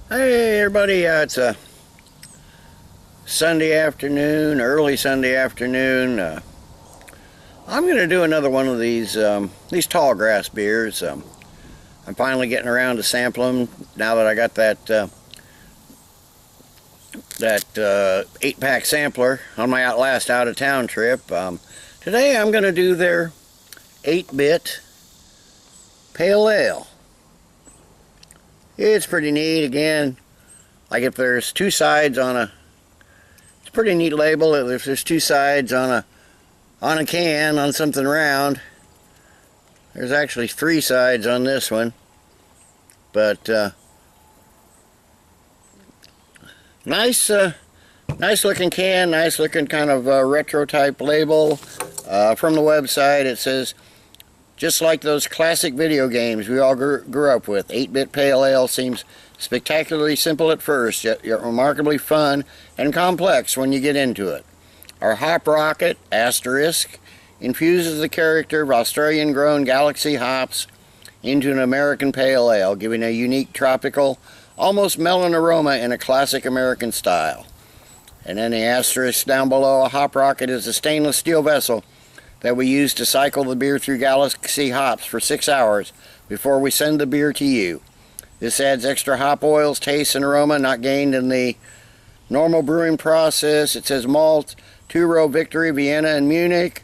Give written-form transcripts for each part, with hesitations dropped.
Hey everybody, it's a Sunday afternoon, early Sunday afternoon. I'm going to do another one of these Tallgrass beers. I'm finally getting around to sampling them now that I got that 8-pack sampler on my last out-of-town trip. Today I'm going to do their 8-bit pale ale. It's pretty neat. Again, like if there's two sides on a, it's a pretty neat label. If there's two sides on a can on something round, there's actually three sides on this one. But nice looking can, nice looking kind of retro type label. From the website it says, just like those classic video games we all grew up with, 8-bit pale ale seems spectacularly simple at first, yet remarkably fun and complex when you get into it. Our hop rocket, asterisk, infuses the character of Australian grown Galaxy hops into an American pale ale, giving a unique tropical, almost melon aroma in a classic American style. And then the asterisk down below, a hop rocket is a stainless steel vessel that we use to cycle the beer through Galaxy hops for 6 hours before we send the beer to you. This adds extra hop oils, taste, and aroma not gained in the normal brewing process. It says Malts, 2-row Victory, Vienna, and Munich.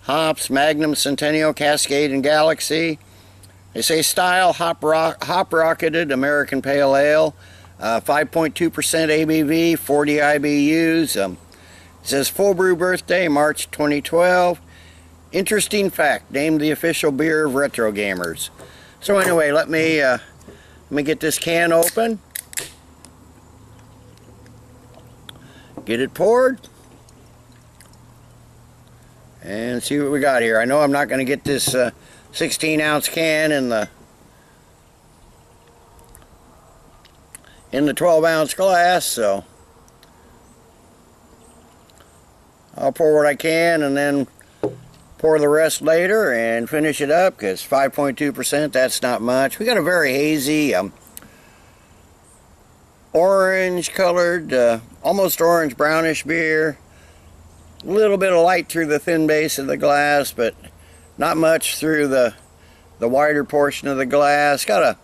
Hops, Magnum, Centennial, Cascade, and Galaxy. They say style, hop rocketed American Pale Ale. 5.2% ABV, 40 IBUs. It says full brew birthday, March 2012. Interesting fact, named the official beer of retro gamers. So anyway, let me get this can open, get it poured, and see what we got here. I know I'm not going to get this 16-ounce can in the 12-ounce glass, so I'll pour what I can and then pour the rest later and finish it up, because 5.2%, that's not much. We got a very hazy orange colored, almost orange brownish beer. A little bit of light through the thin base of the glass, but not much through the wider portion of the glass. Got a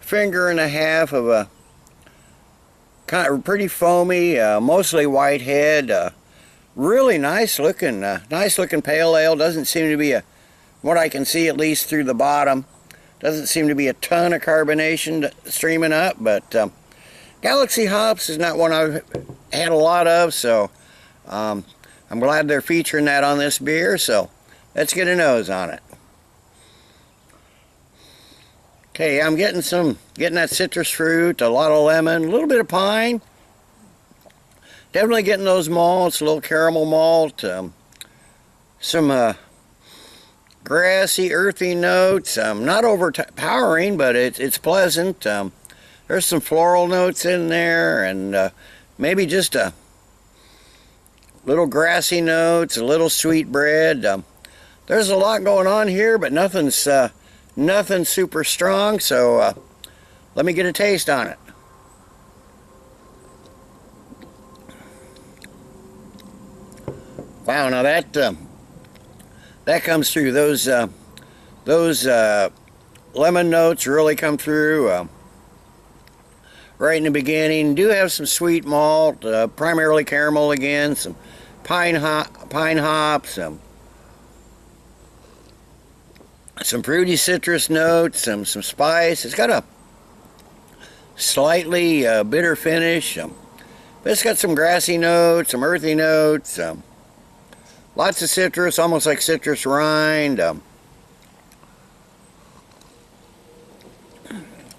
finger and a half of a kind of pretty foamy, mostly white head. Really nice looking pale ale. Doesn't seem to be what I can see, at least through the bottom, doesn't seem to be a ton of carbonation streaming up. But Galaxy hops is not one I've had a lot of, so I'm glad they're featuring that on this beer. So let's get a nose on it. Okay, I'm getting that citrus fruit, a lot of lemon, a little bit of pine. Definitely getting those malts, a little caramel malt, some grassy, earthy notes. Not overpowering, but it's pleasant. There's some floral notes in there, and maybe just a little grassy notes, a little sweet bread. There's a lot going on here, but nothing super strong. So let me get a taste on it. Wow, now that comes through. Those lemon notes really come through right in the beginning. Do have some sweet malt, primarily caramel again, some pine hops, some fruity citrus notes, some spice. It's got a slightly bitter finish, but it's got some grassy notes, some earthy notes. Lots of citrus, almost like citrus rind.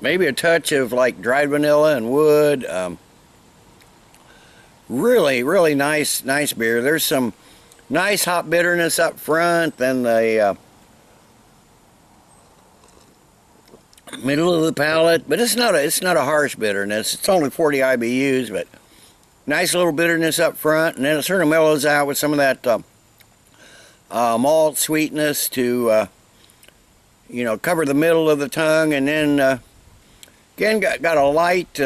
Maybe a touch of like dried vanilla and wood. Really nice beer. There's some nice hop bitterness up front, then the middle of the palate, but it's not a harsh bitterness. It's only 40 IBUs, but nice little bitterness up front, and then it sort of mellows out with some of that malt sweetness to cover the middle of the tongue, and then again got a light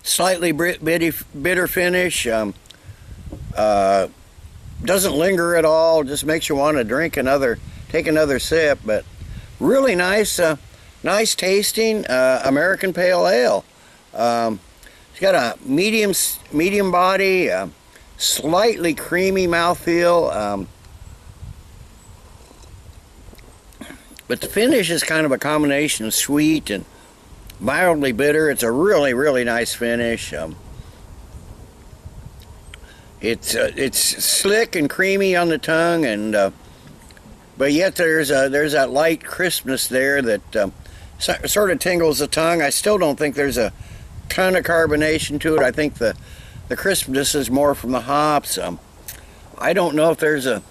slightly bitter finish. Doesn't linger at all. Just makes you want to take another sip. But really nice, nice tasting American Pale Ale. It's got a medium body, slightly creamy mouthfeel. But the finish is kind of a combination of sweet and mildly bitter. It's a really, really nice finish. It's slick and creamy on the tongue, and but yet there's that light crispness there that sort of tingles the tongue. I still don't think there's a ton of carbonation to it. I think the crispness is more from the hops. I don't know if there's a...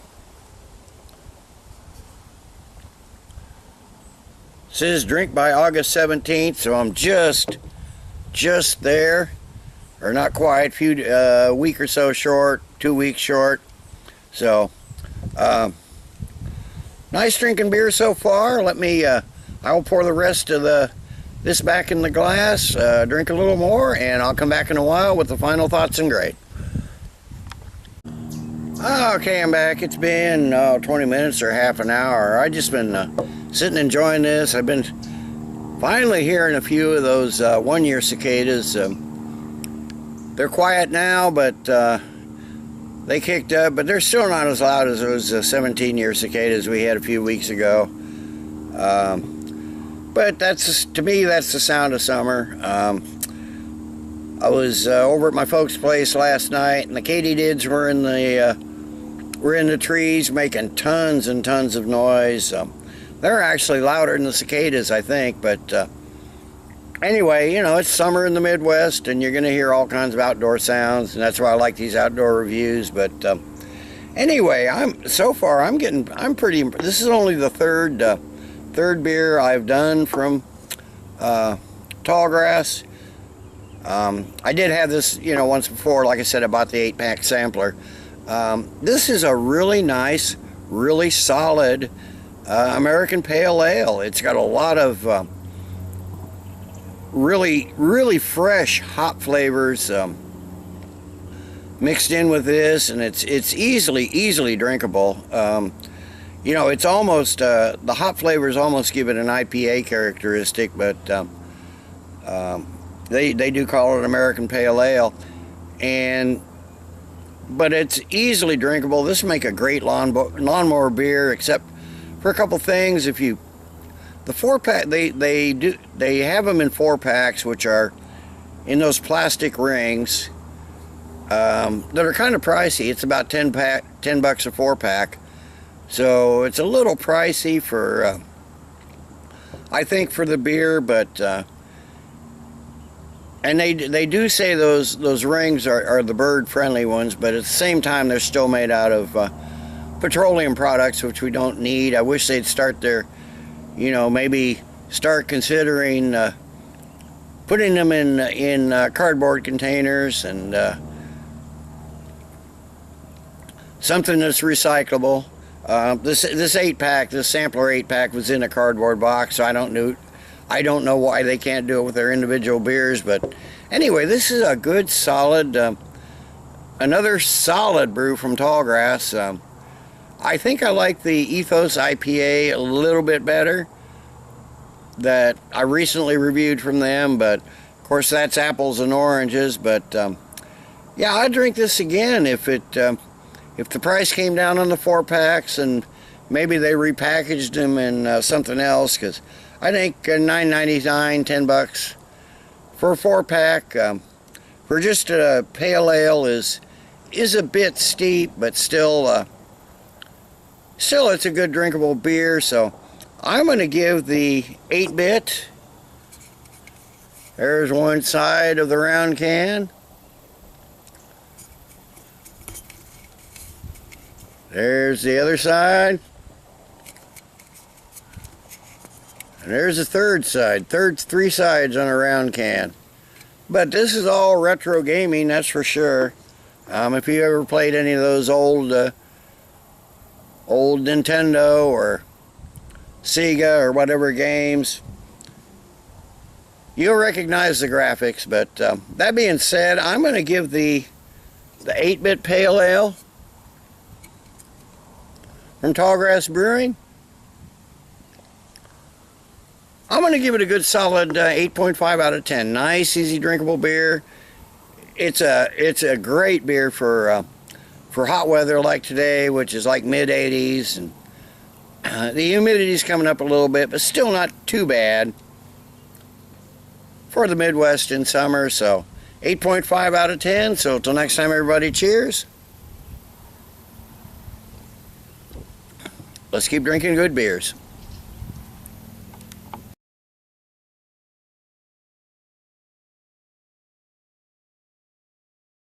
It says drink by August 17th, so I'm just there, or not quite, week or so short, 2 weeks short. So nice drinking beer so far. Let me I will pour the rest of this back in the glass, drink a little more, and I'll come back in a while with the final thoughts and grade. Okay, I'm back. It's been 20 minutes or half an hour. I've just been sitting enjoying this. I've been finally hearing a few of those 1-year cicadas. They're quiet now, but they kicked up, but they're still not as loud as those 17-year cicadas we had a few weeks ago. But to me, that's the sound of summer. I was over at my folks' place last night, and the katydids were in the trees making tons and tons of noise. They're actually louder than the cicadas, I think, but anyway, you know, it's summer in the Midwest, and you're going to hear all kinds of outdoor sounds, and that's why I like these outdoor reviews. But anyway, this is only the third beer I've done from Tallgrass. I did have this, you know, once before. Like I said, I bought the 8-pack sampler. This is a really nice, really solid American Pale Ale. It's got a lot of really, really fresh hop flavors mixed in with this, and it's easily drinkable. You know, it's almost the hop flavors almost give it an IPA characteristic, but they do call it an American Pale Ale, but it's easily drinkable. This would make a great lawnmower beer, except for a couple things. The 4-pack, they have them in 4-packs, which are in those plastic rings that are kind of pricey. It's about $10 a 4-pack, so it's a little pricey for I think for the beer, but and they do say those rings are the bird friendly ones, but at the same time they're still made out of petroleum products, which we don't need. I wish they'd start maybe start considering putting them in cardboard containers and something that's recyclable. This 8-pack, this sampler 8-pack, was in a cardboard box, so I don't know why they can't do it with their individual beers. But anyway, this is a good, solid, another solid brew from Tallgrass. I think I like the Ethos IPA a little bit better that I recently reviewed from them, but of course that's apples and oranges. But yeah, I'd drink this again if the price came down on the 4-packs and maybe they repackaged them in something else, because I think $9.99, $10 for a 4-pack for just a pale ale is a bit steep, but still it's a good drinkable beer. So I'm going to give the 8-bit. There's one side of the round can. There's the other side. And there's the third side. Three sides on a round can. But this is all retro gaming, that's for sure. If you ever played any of those old Nintendo or Sega or whatever games, You'll recognize the graphics, but that being said, I'm going to give the 8-bit Pale Ale from Tallgrass Brewing, I'm going to give it a good solid 8.5 out of 10. Nice, easy drinkable beer. It's a great beer for hot weather like today, which is like mid-80s, and the humidity's coming up a little bit, but still not too bad for the Midwest in summer. So 8.5 out of 10. So till next time, everybody, cheers. Let's keep drinking good beers.